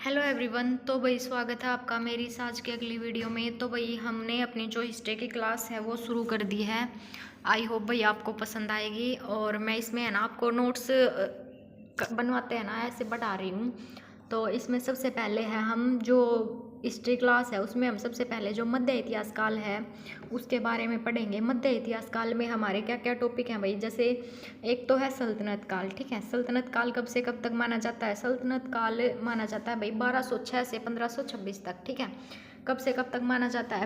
Hello everyone. तो भाई स्वागत है आपका मेरी इस आज की अगली वीडियो में। तो भाई हमने अपनी जो हिस्ट्री की क्लास है वो शुरू कर दी है। आई होप भाई आपको पसंद आएगी। और मैं इसमें है ना आपको नोट्स बनवाते हैं ना ऐसे बढ़ा रही हूँ। तो इसमें सबसे पहले है हम जो हिस्ट्री क्लास है उसमें हम सबसे पहले जो मध्य इतिहास काल है उसके बारे में पढ़ेंगे। मध्य इतिहास काल में हमारे क्या क्या टॉपिक हैं भाई, जैसे एक तो है सल्तनत काल। ठीक है, सल्तनत काल कब से कब तक माना जाता है? सल्तनत काल माना जाता है भाई 1206 से 1526 तक। ठीक है, कब से कब तक माना जाता है?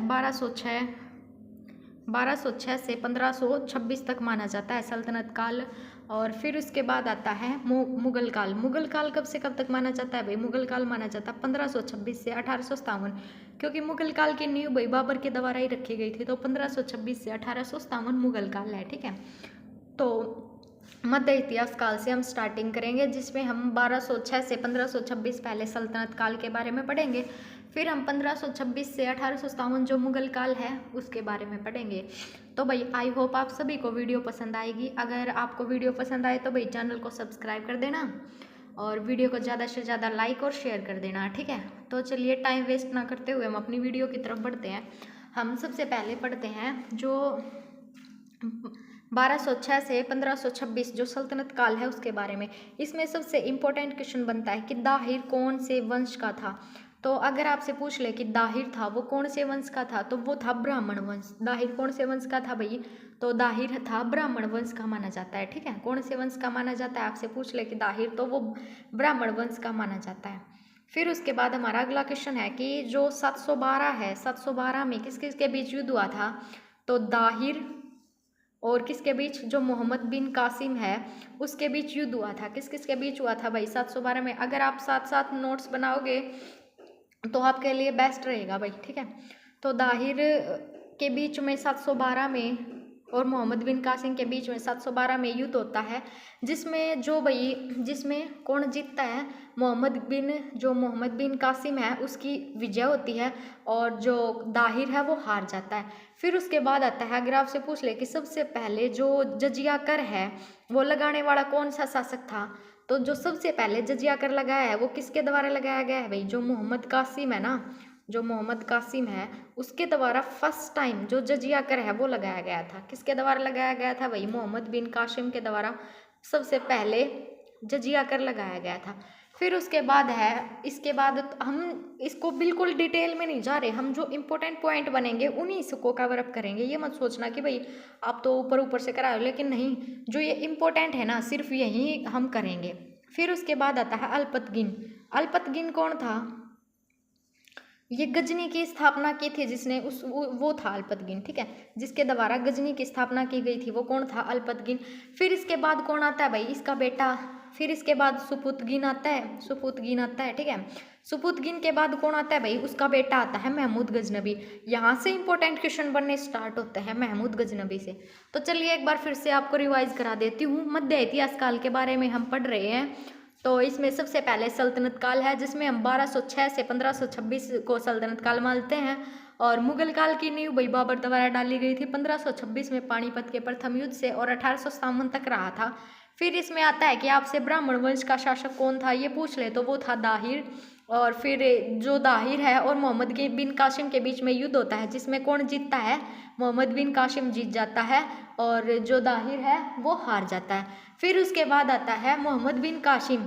1206 से 1526 तक माना जाता है सल्तनत काल। और फिर उसके बाद आता है मुगल काल। मुगल काल कब से कब तक माना जाता है भाई? मुगल काल माना जाता है 1526 से 1857, क्योंकि मुगल काल की नींव भाई बाबर के द्वारा ही रखी गई थी। तो 1526 से 1857 मुगल काल है। ठीक है, तो मध्य इतिहास काल से हम स्टार्टिंग करेंगे, जिसमें हम 1206 से 1526 पहले सल्तनत काल के बारे में पढ़ेंगे। फिर हम 1526 से 1857 जो मुगल काल है उसके बारे में पढ़ेंगे। तो भाई आई होप आप सभी को वीडियो पसंद आएगी। अगर आपको वीडियो पसंद आए तो भाई चैनल को सब्सक्राइब कर देना और वीडियो को ज़्यादा से ज़्यादा लाइक और शेयर कर देना। ठीक है, तो चलिए टाइम वेस्ट ना करते हुए हम अपनी वीडियो की तरफ बढ़ते हैं। हम सबसे पहले पढ़ते हैं जो 1206 से 1526 जो सल्तनत काल है उसके बारे में। इसमें सबसे इम्पोर्टेंट क्वेश्चन बनता है कि दाहिर कौन से वंश का था। तो अगर आपसे पूछ ले कि दाहिर था वो कौन से वंश का था, तो वो था ब्राह्मण वंश। दाहिर कौन से वंश का था भाई? तो दाहिर था ब्राह्मण वंश का माना जाता है। ठीक है, कौन से वंश का माना जाता है? आपसे पूछ ले कि दाहिर, तो वो ब्राह्मण वंश का माना जाता है। फिर उसके बाद हमारा अगला क्वेश्चन है कि जो 712 है, 712 में किस किस के बीच युद्ध हुआ था? तो दाहिर और किसके बीच? जो मोहम्मद बिन कासिम है उसके बीच युद्ध हुआ था। किस किस के बीच हुआ था भाई 712 में? अगर आप साथ साथ नोट्स बनाओगे तो आपके लिए बेस्ट रहेगा भाई। ठीक है, तो दाहिर के बीच में 712 में और मोहम्मद बिन कासिम के बीच में 712 में युद्ध होता है, जिसमें कौन जीतता है? मोहम्मद बिन कासिम है उसकी विजय होती है और जो दाहिर है वो हार जाता है। फिर उसके बाद आता है, अगर आपसे पूछ ले कि सबसे पहले जो जजिया कर है वो लगाने वाला कौन सा शासक था, तो जो सबसे पहले जजिया कर लगाया है वो किसके द्वारा लगाया गया है भाई? जो मोहम्मद कासिम है ना, जो मोहम्मद कासिम है उसके द्वारा फर्स्ट टाइम जो जजिया कर है वो लगाया गया था। किसके द्वारा लगाया गया था भाई? मोहम्मद बिन कासिम के द्वारा सबसे पहले जजिया कर लगाया गया था। फिर उसके बाद है, इसके बाद हम इसको बिल्कुल डिटेल में नहीं जा रहे, हम जो इम्पोर्टेंट पॉइंट बनेंगे उन्हीं इसको कवर अप करेंगे। ये मत सोचना कि भाई आप तो ऊपर ऊपर से करा रहे हो, लेकिन नहीं, जो ये इम्पोर्टेंट है ना सिर्फ यही हम करेंगे। फिर उसके बाद आता है अल्पतगिन। अल्पतगिन कौन था? ये गजनी की स्थापना की थी जिसने वो था अल्पतगिन। ठीक है, जिसके द्वारा गजनी की स्थापना की गई थी वो कौन था? अल्पतगिन। फिर इसके बाद कौन आता है भाई? इसका बेटा। फिर इसके बाद सुपुतगिन आता है, सुपुतगिन आता है। ठीक है, सुपुतगिन के बाद कौन आता है भाई? उसका बेटा आता है महमूद गजनबी। यहाँ से इंपॉर्टेंट क्वेश्चन बनने स्टार्ट होते हैं महमूद गजनबी से। तो चलिए एक बार फिर से आपको रिवाइज करा देती हूँ। मध्य इतिहास काल के बारे में हम पढ़ रहे हैं। तो इसमें सबसे पहले सल्तनत काल है, जिसमें हम 1206 से 1526 को सल्तनत काल मानते हैं। और मुगल काल की नींव भाई बाबर द्वारा डाली गई थी 1526 में पानीपत के प्रथम युद्ध से, और 1857 तक रहा था। फिर इसमें आता है कि आपसे ब्राह्मण वंश का शासक कौन था ये पूछ ले, तो वो था दाहिर। और फिर जो दाहिर है और मोहम्मद बिन कासिम के बीच में युद्ध होता है, जिसमें कौन जीतता है? मोहम्मद बिन कासिम जीत जाता है और जो दाहिर है वो हार जाता है। फिर उसके बाद आता है मोहम्मद बिन कासिम।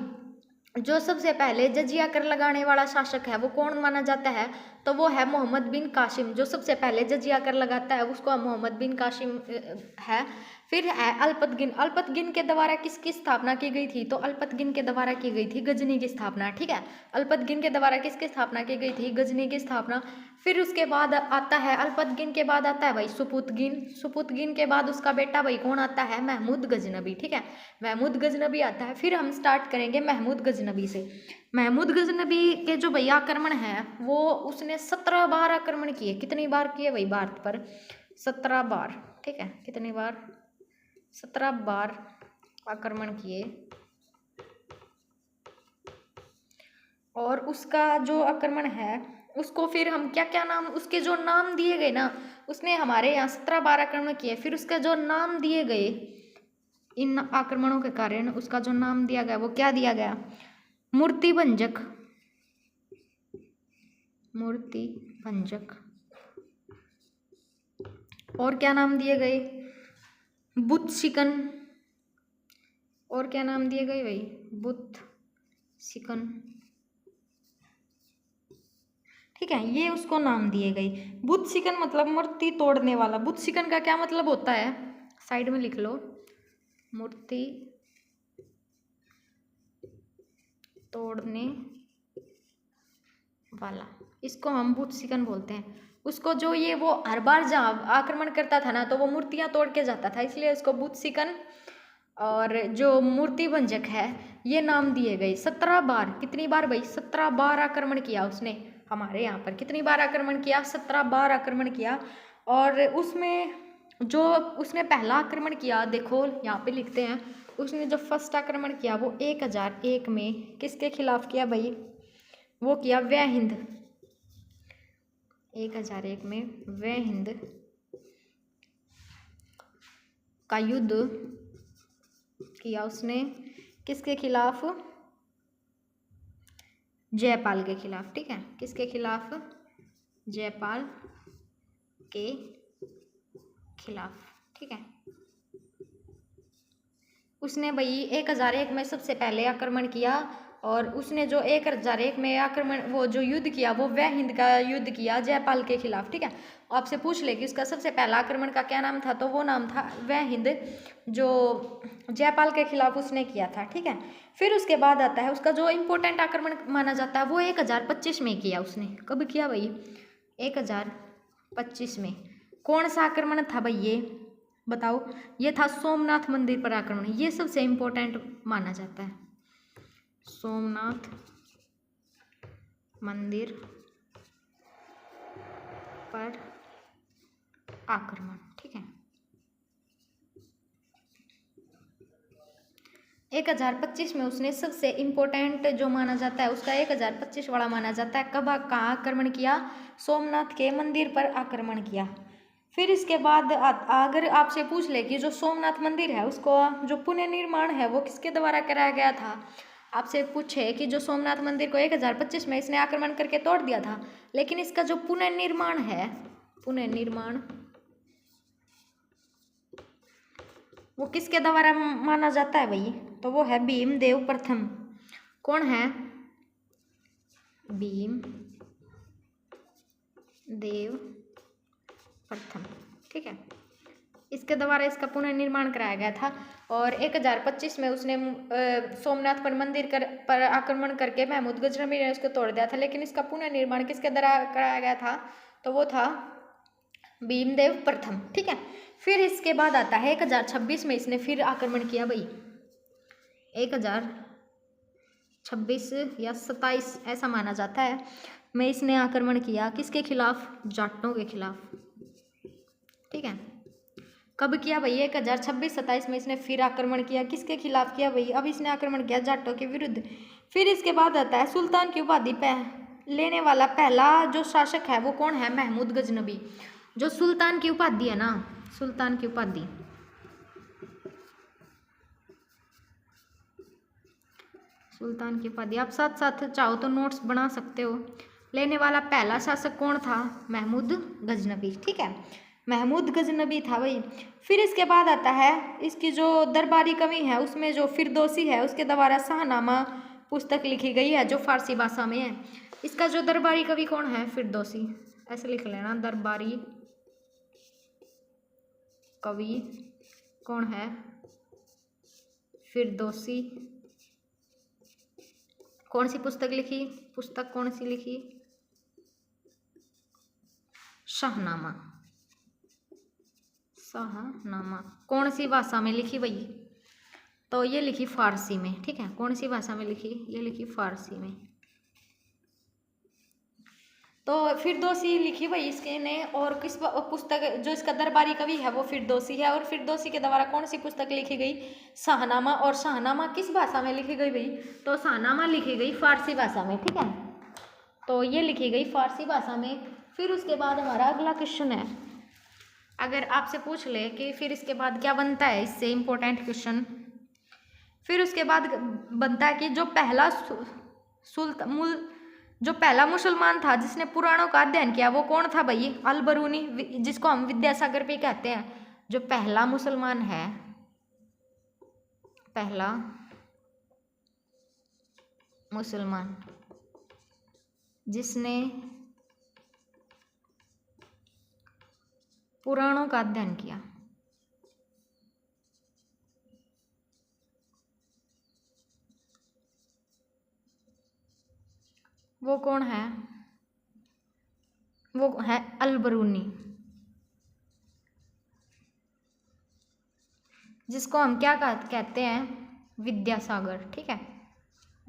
जो सबसे पहले जजिया कर लगाने वाला शासक है वो कौन माना जाता है? तो वो है मोहम्मद बिन कासिम। जो सबसे पहले जजिया कर लगाता है उसको मोहम्मद बिन कासिम है। फिर है अल्पतगिन। अल्पतगिन के द्वारा किसकी स्थापना की गई थी? तो अल्पतगिन के द्वारा की गई थी गजनी की स्थापना। ठीक है, अल्पतगिन के द्वारा किसकी स्थापना की गई थी? गजनी की स्थापना। फिर उसके बाद आता है, अल्पतगिन के बाद आता है भाई सुपुतगिन। सुपुतगिन के बाद उसका बेटा भाई कौन आता है? महमूद गजनबी। ठीक है, महमूद गजनबी आता है। फिर हम स्टार्ट करेंगे महमूद गजनबी से। महमूद गजनबी के जो भाई आक्रमण है वो उसने 17 बार आक्रमण किए। कितनी बार किए भाई भारत पर? 17 बार। ठीक है, कितनी बार? 17 बार आक्रमण किए। और उसका जो आक्रमण है उसको फिर हम क्या क्या नाम, उसके जो नाम दिए गए ना, उसने हमारे यहाँ 17 बार आक्रमण किए। फिर उसके जो नाम दिए गए इन आक्रमणों के कारण, उसका जो नाम दिया गया वो क्या दिया गया? मूर्ति भंजक। मूर्ति भंजक। और क्या नाम दिए गए? बुत शिकन। और क्या नाम दिए गए भाई? बुत शिकन। ठीक है, ये उसको नाम दिए गए। बुत शिकन मतलब मूर्ति तोड़ने वाला। बुत शिकन का क्या मतलब होता है? साइड में लिख लो, मूर्ति तोड़ने वाला, इसको हम बुत शिकन बोलते हैं। उसको जो ये वो हर बार जब आक्रमण करता था ना तो वो मूर्तियां तोड़ के जाता था, इसलिए उसको बुत शिकन और जो मूर्ति भंजक है ये नाम दिए गए। 17 बार, कितनी बार भाई? 17 बार आक्रमण किया उसने हमारे यहाँ पर। कितनी बार आक्रमण किया? 17 बार आक्रमण किया। और उसमें जो उसने पहला आक्रमण किया, देखो यहाँ पे लिखते हैं, उसने जो फर्स्ट आक्रमण किया वो 1001 में किसके खिलाफ किया भाई? वो किया वह हिंद। 1001 में वह हिंद का युद्ध किया उसने। किसके खिलाफ? जयपाल के खिलाफ। ठीक है, किसके खिलाफ? जयपाल के खिलाफ। ठीक है, उसने भाई 1001 में सबसे पहले आक्रमण किया। और उसने जो 1001 में आक्रमण वो जो युद्ध किया वो वह हिंद का युद्ध किया जयपाल के खिलाफ। ठीक है, आपसे पूछ ले कि उसका सबसे पहला आक्रमण का क्या नाम था, तो वो नाम था वह हिंद, जो जयपाल के खिलाफ उसने किया था। ठीक है, फिर उसके बाद आता है उसका जो इम्पोर्टेंट आक्रमण माना जाता है वो 1025 में किया उसने। कब किया भाई? 1025 में। कौन सा आक्रमण था भाई ये बताओ? ये था सोमनाथ मंदिर पर आक्रमण। ये सबसे इम्पोर्टेंट माना जाता है, सोमनाथ मंदिर पर आक्रमण। ठीक है, 1025 में उसने सबसे इम्पोर्टेंट जो माना जाता है उसका 1025 वाला माना जाता है। कब कहाँ आक्रमण किया? सोमनाथ के मंदिर पर आक्रमण किया। फिर इसके बाद अगर आपसे पूछ ले कि जो सोमनाथ मंदिर है उसको जो पुनर्निर्माण है वो किसके द्वारा कराया गया था, आपसे पूछे कि जो सोमनाथ मंदिर को 1025 में इसने आक्रमण करके तोड़ दिया था, लेकिन इसका जो पुनर्निर्माण है, पुनर्निर्माण वो किसके द्वारा माना जाता है भाई? तो वो है भीमदेव प्रथम। कौन है? भीमदेव प्रथम। ठीक है, इसके द्वारा इसका पुनर्निर्माण कराया गया था। और 1025 में उसने सोमनाथ पर मंदिर पर आक्रमण करके महमूद गजनबी ने उसको तोड़ दिया था, लेकिन इसका पुनर्निर्माण किसके द्वारा कराया गया था? तो वो था भीमदेव प्रथम। ठीक है, फिर इसके बाद आता है 1026 में इसने फिर आक्रमण किया भाई। 1026 या 27 ऐसा माना जाता है में इसने आक्रमण किया। किसके खिलाफ? जाटों के खिलाफ। ठीक है, कब किया भाई? 1026-27 में इसने फिर आक्रमण किया। किसके खिलाफ किया भाई? अब इसने आक्रमण किया जाटों के विरुद्ध। फिर इसके बाद आता है सुल्तान की उपाधि लेने वाला पहला जो शासक है वो कौन है? महमूद गजनबी। जो सुल्तान की उपाधि है ना, सुल्तान की उपाधि, सुल्तान की उपाधि आप साथ साथ चाहो तो नोट्स बना सकते हो। लेने वाला पहला शासक कौन था? महमूद गजनबी। ठीक है, महमूद गजनबी था भाई। फिर इसके बाद आता है इसकी जो दरबारी कवि है उसमें जो फिरदौसी है उसके द्वारा शाहनामा पुस्तक लिखी गई है जो फारसी भाषा में है। इसका जो दरबारी कवि कौन है? फिरदौसी। ऐसे लिख लेना, दरबारी कवि कौन है? फिरदौसी। कौन सी पुस्तक लिखी? पुस्तक कौन सी लिखी? शाहनामा। शाहनामा कौन सी भाषा में लिखी भाई? तो ये लिखी फारसी में। ठीक है, कौन सी भाषा में लिखी? ये लिखी फारसी में। तो फिरदौसी लिखी भाई इसके ने। और किस पुस्तक जो इसका दरबारी कवि है वो फिरदौसी है। और फिरदौसी के द्वारा कौन सी पुस्तक लिखी गई? शाहनामा। और शाहनामा किस भाषा में लिखी गई भाई? तो शाहनामा लिखी गई फारसी भाषा में। ठीक है, तो ये लिखी गई फारसी भाषा में। फिर उसके बाद हमारा अगला क्वेश्चन है, अगर आपसे पूछ ले कि फिर इसके बाद क्या बनता है, इससे इम्पोर्टेंट क्वेश्चन। फिर उसके बाद बनता है कि जो पहला जो पहला मुसलमान था जिसने पुराणों का अध्ययन किया वो कौन था भाई? अल बरूनी, जिसको हम विद्यासागर भी कहते हैं। जो पहला मुसलमान है, पहला मुसलमान जिसने पुराणों का अध्ययन किया, वो कौन है? वो है अल बरूनी, जिसको हम क्या कहते हैं? विद्यासागर। ठीक है,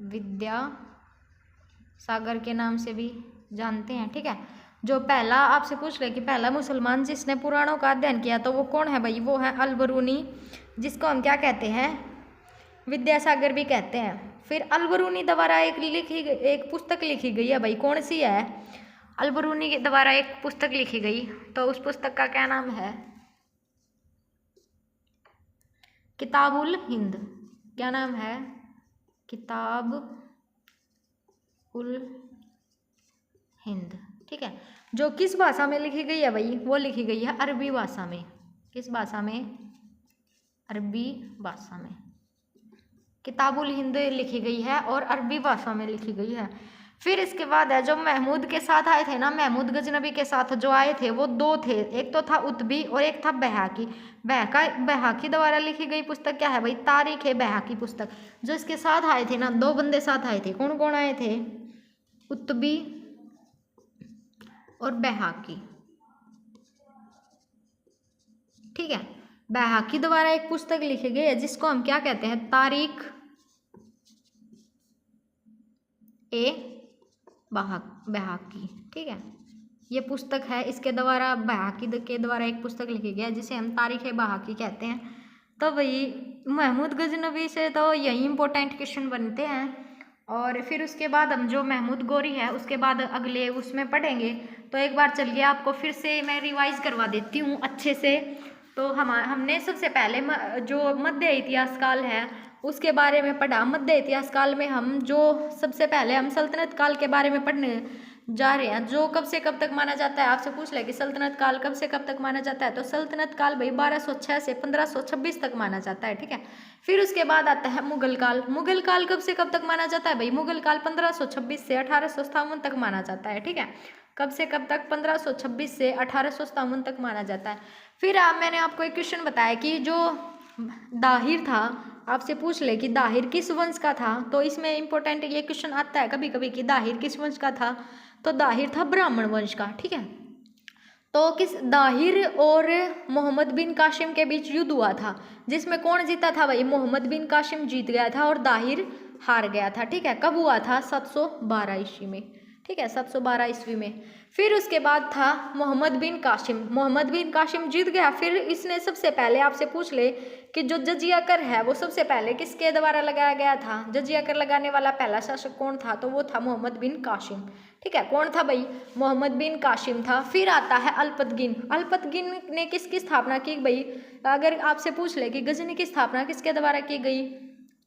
विद्यासागर के नाम से भी जानते हैं। ठीक है, जो पहला आपसे पूछ ले कि पहला मुसलमान जिसने पुराणों का अध्ययन किया तो वो कौन है भाई? वो है अल बरूनी, जिसको हम क्या कहते हैं? विद्यासागर भी कहते हैं। फिर अल बरूनी द्वारा एक पुस्तक लिखी गई है भाई, कौन सी है? अल बरूनी के द्वारा एक पुस्तक लिखी गई, तो उस पुस्तक का क्या नाम है? किताब उल हिंद। क्या नाम है? किताब उल हिंद। ठीक है, जो किस भाषा में लिखी गई है भाई? वो लिखी गई है अरबी भाषा में। किस भाषा में? अरबी भाषा में किताब उल हिंद लिखी गई है और अरबी भाषा में लिखी गई है। फिर इसके बाद है जो महमूद के साथ आए थे ना, महमूद गजनबी के साथ जो आए थे वो दो थे, एक तो था उतबी और एक था बैहाकी। बैहाकी द्वारा लिखी गई पुस्तक क्या है भाई? तारीख है बैहाकी पुस्तक। जो इसके साथ आए थे ना, दो बंदे साथ आए थे, कौन कौन आए थे? उतबी और बैहाकी। ठीक है, बैहाकी द्वारा एक पुस्तक लिखी गई है जिसको हम क्या कहते हैं? तारीख ए बैहाकी। ठीक है, ये पुस्तक है, इसके द्वारा बैहाकी के द्वारा एक पुस्तक लिखी गई है जिसे हम तारीख ए बैहाकी कहते हैं। तो भाई महमूद गजनबी से तो यही इंपॉर्टेंट क्वेश्चन बनते हैं। और फिर उसके बाद हम जो महमूद गोरी है उसके बाद अगले उसमें पढ़ेंगे। तो एक बार चलिए आपको फिर से मैं रिवाइज करवा देती हूँ अच्छे से। तो हमने सबसे पहले जो मध्य इतिहास काल है उसके बारे में पढ़ा। मध्य इतिहास काल में हम जो सबसे पहले हम सल्तनत काल के बारे में पढ़ने जा रहे हैं, जो कब से कब तक माना जाता है। आपसे पूछ ले कि सल्तनत काल कब से कब तक माना जाता है, तो सल्तनत काल भाई 1206 से 1526 तक माना जाता है। ठीक है, फिर उसके बाद आता है मुगल काल। मुगल काल कब से कब तक माना जाता है भाई? मुगल काल 1526 से 1857 तक माना जाता है। ठीक है, कब से कब तक? 1526 से 1857 तक माना जाता है। फिर मैंने आपको एक क्वेश्चन बताया कि जो दाहिर था, आपसे पूछ ले कि दाहिर किस वंश का था, तो इसमें इंपॉर्टेंट ये क्वेश्चन आता है कभी कभी कि दाहिर किस वंश का था, तो दाहिर था ब्राह्मण वंश का। ठीक है, तो किस दाहिर और मोहम्मद बिन कासिम के बीच युद्ध हुआ था, जिसमें कौन जीता था भाई? मोहम्मद बिन कासिम जीत गया था और दाहिर हार गया था। ठीक है, कब हुआ था? 712 ईस्वी में। ठीक है, 712 ईस्वी में। फिर उसके बाद था मोहम्मद बिन कासिम। मोहम्मद बिन कासिम जीत गया। फिर इसने सबसे पहले आपसे पूछ ले कि जो जजिया कर है वो सबसे पहले किसके द्वारा लगाया गया था? जजिया कर लगाने वाला पहला शासक कौन था? तो वो था मोहम्मद बिन कासिम। ठीक है, कौन था भाई? मोहम्मद बिन कासिम था। फिर आता है अल्पतगिन। अल्पतगिन ने किसकी स्थापना की भाई? अगर आपसे पूछ ले कि गजनी की स्थापना किसके द्वारा की गई,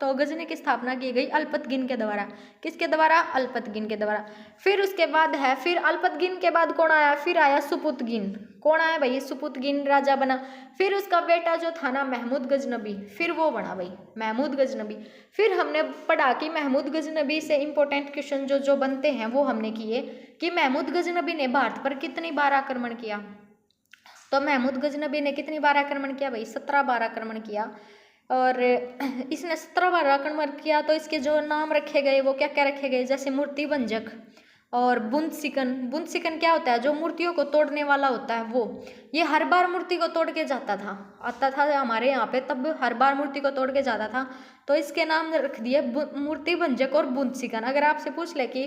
तो गजनी की स्थापना की गई अल्पतगिन के द्वारा। किसके द्वारा? अल्पतगिन के द्वारा। फिर उसके बाद है, फिर अल्पतगिन के बाद कौन आया? फिर आया सुपुतगिन। कौन आया भाई? सुपुतगिन राजा बना। फिर उसका बेटा जो था ना महमूद गजनबी, फिर वो बना भाई महमूद गजनबी। फिर हमने पढ़ा कि महमूद गजनबी से इंपॉर्टेंट क्वेश्चन जो जो बनते हैं वो हमने किए कि महमूद गजनबी ने भारत पर कितनी बार आक्रमण किया। तो महमूद गजनबी ने कितनी बार आक्रमण किया भाई? 17 बार आक्रमण किया। और इसने 17 बार आक्रमण किया। तो इसके जो नाम रखे गए वो क्या क्या रखे गए? जैसे मूर्ति भंजक और बुंद सिकन। बुंद सिकन क्या होता है? जो मूर्तियों को तोड़ने वाला होता है वो। ये हर बार मूर्ति को तोड़ के जाता था, आता था हमारे यहाँ पे, तब हर बार मूर्ति को तोड़ के जाता था। तो इसके नाम रख दिए मूर्ति भंजक और बुंद सिकन। अगर आपसे पूछ ले कि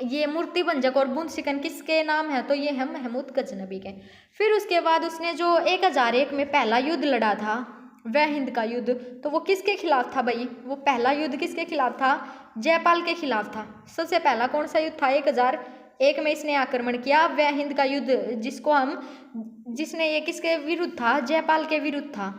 ये मूर्ति भंजक और बुंद सिकन किसके नाम है, तो ये है महमूद गजनबी के। फिर उसके बाद उसने जो 1001 में पहला युद्ध लड़ा था वह हिंद का युद्ध, तो वो किसके खिलाफ था भाई? वो पहला युद्ध किसके खिलाफ था? जयपाल के खिलाफ था। सबसे पहला कौन सा युद्ध था? 1001 में इसने आक्रमण किया वह हिंद का युद्ध, जिसने ये किसके विरुद्ध था? जयपाल के विरुद्ध था।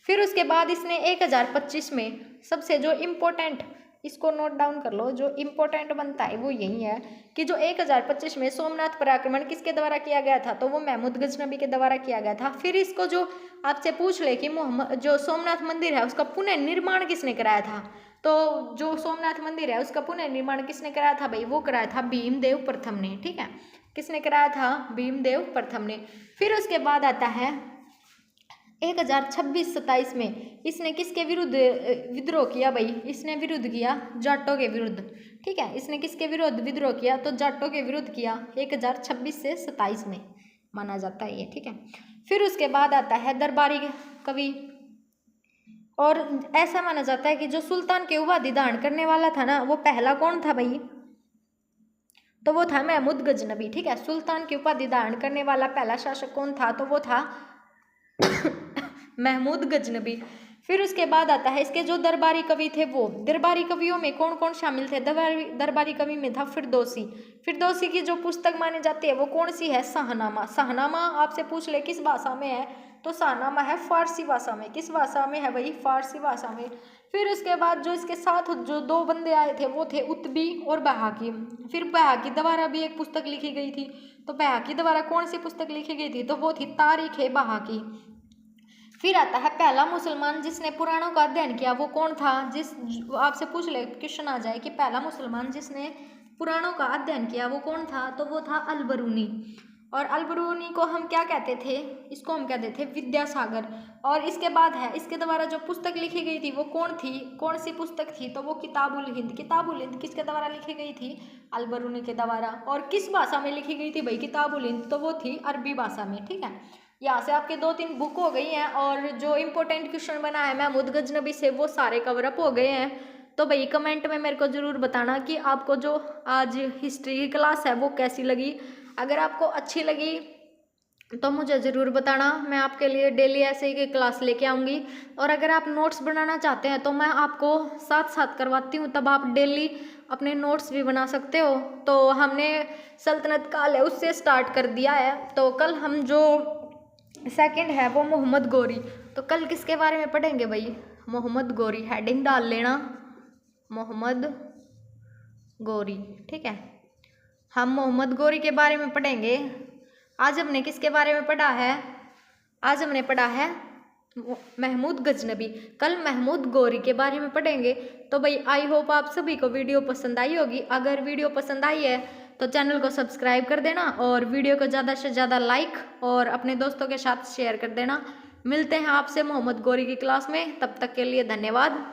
फिर उसके बाद इसने 1025 में सबसे जो इम्पोर्टेंट इसको नोट डाउन कर लो। जो इम्पोर्टेंट बनता है वो यही है कि जो 1025 में सोमनाथ पर आक्रमण किसके द्वारा किया गया था, तो वो महमूद गजनबी के द्वारा किया गया था। फिर इसको जो आपसे पूछ ले कि मोहम्मद जो सोमनाथ मंदिर है उसका पुनर्निर्माण किसने कराया था, तो जो सोमनाथ मंदिर है उसका पुनर्निर्माण किसने कराया था भाई, वो कराया था भीमदेव प्रथम ने। ठीक है, किसने कराया था, भीमदेव प्रथम ने। फिर उसके बाद आता है 1026-27 में इसने किसके विरुद्ध विद्रोह किया भाई, इसने विरुद्ध किया जाटों के विरुद्ध। ठीक है, इसने किसके विरुद्ध विद्रोह किया, तो जाटों के विरुद्ध किया 1026 से 27 में माना जाता है ये। ठीक है, फिर उसके बाद आता है दरबारी कवि, और ऐसा माना जाता है कि जो सुल्तान के उपाधि धारण करने वाला था ना, वो पहला कौन था भाई, तो वो था महमूद गजनबी। ठीक है, सुल्तान की उपाधि धारण करने वाला पहला शासक कौन था, तो वो था महमूद गजनबी। फिर उसके बाद आता है इसके जो दरबारी कवि थे, वो दरबारी कवियों में कौन कौन शामिल थे, दरबारी कवि में था फिरदौसी। फिरदौसी की जो पुस्तक मानी जाती है वो कौन सी है, शाहनामा। शाहनामा आपसे पूछ ले किस भाषा में है, तो शाहनामा है फारसी भाषा में। किस भाषा में है भाई, फारसी भाषा में। फिर उसके बाद जो इसके साथ जो दो बंदे आए थे वो थे उत्बी और बहाकी। फिर बहाकी द्वारा भी एक पुस्तक लिखी गई थी, तो बहाकी द्वारा कौन सी पुस्तक लिखी गई थी, तो वो थी तारीख ए बहाकी। फिर आता है पहला मुसलमान जिसने पुराणों का अध्ययन किया, वो कौन था, जिस आपसे पूछ ले क्वेश्चन आ जाए कि पहला मुसलमान जिसने पुराणों का अध्ययन किया वो कौन था, तो वो था अलबरूनी। और अलबरूनी को हम क्या कहते थे, इसको हम कहते थे विद्यासागर। और इसके बाद है इसके द्वारा जो पुस्तक लिखी गई थी वो कौन थी, कौन सी पुस्तक थी, तो वो किताबुल हिंद। किताबुल हिंद किसके द्वारा लिखी गई थी, अलबरूनी के द्वारा। और किस भाषा में लिखी गई थी भाई किताबुल हिंद, तो वो थी अरबी भाषा में। ठीक है, यहाँ से आपके 2-3 बुक हो गई हैं, और जो इम्पोर्टेंट क्वेश्चन बना है महमूद गजनबी से वो सारे कवरअप हो गए हैं। तो भाई कमेंट में मेरे को ज़रूर बताना कि आपको जो आज हिस्ट्री की क्लास है वो कैसी लगी। अगर आपको अच्छी लगी तो मुझे ज़रूर बताना, मैं आपके लिए डेली ऐसे ही क्लास लेके आऊँगी। और अगर आप नोट्स बनाना चाहते हैं तो मैं आपको साथ साथ करवाती हूँ, तब आप डेली अपने नोट्स भी बना सकते हो। तो हमने सल्तनत काल है उससे स्टार्ट कर दिया है, तो कल हम जो सेकंड है वो मोहम्मद गौरी, तो कल किसके बारे में पढ़ेंगे भाई, मोहम्मद गौरी। हेडिंग डाल लेना मोहम्मद गौरी। ठीक है, हम मोहम्मद गौरी के बारे में पढ़ेंगे। आज हमने किसके बारे में पढ़ा है, आज हमने पढ़ा है महमूद गजनबी, कल महमूद गौरी के बारे में पढ़ेंगे। तो भाई आई होप आप सभी को वीडियो पसंद आई होगी। अगर वीडियो पसंद आई है तो चैनल को सब्सक्राइब कर देना, और वीडियो को ज़्यादा से ज़्यादा लाइक और अपने दोस्तों के साथ शेयर कर देना। मिलते हैं आपसे मोहम्मद गौरी की क्लास में, तब तक के लिए धन्यवाद।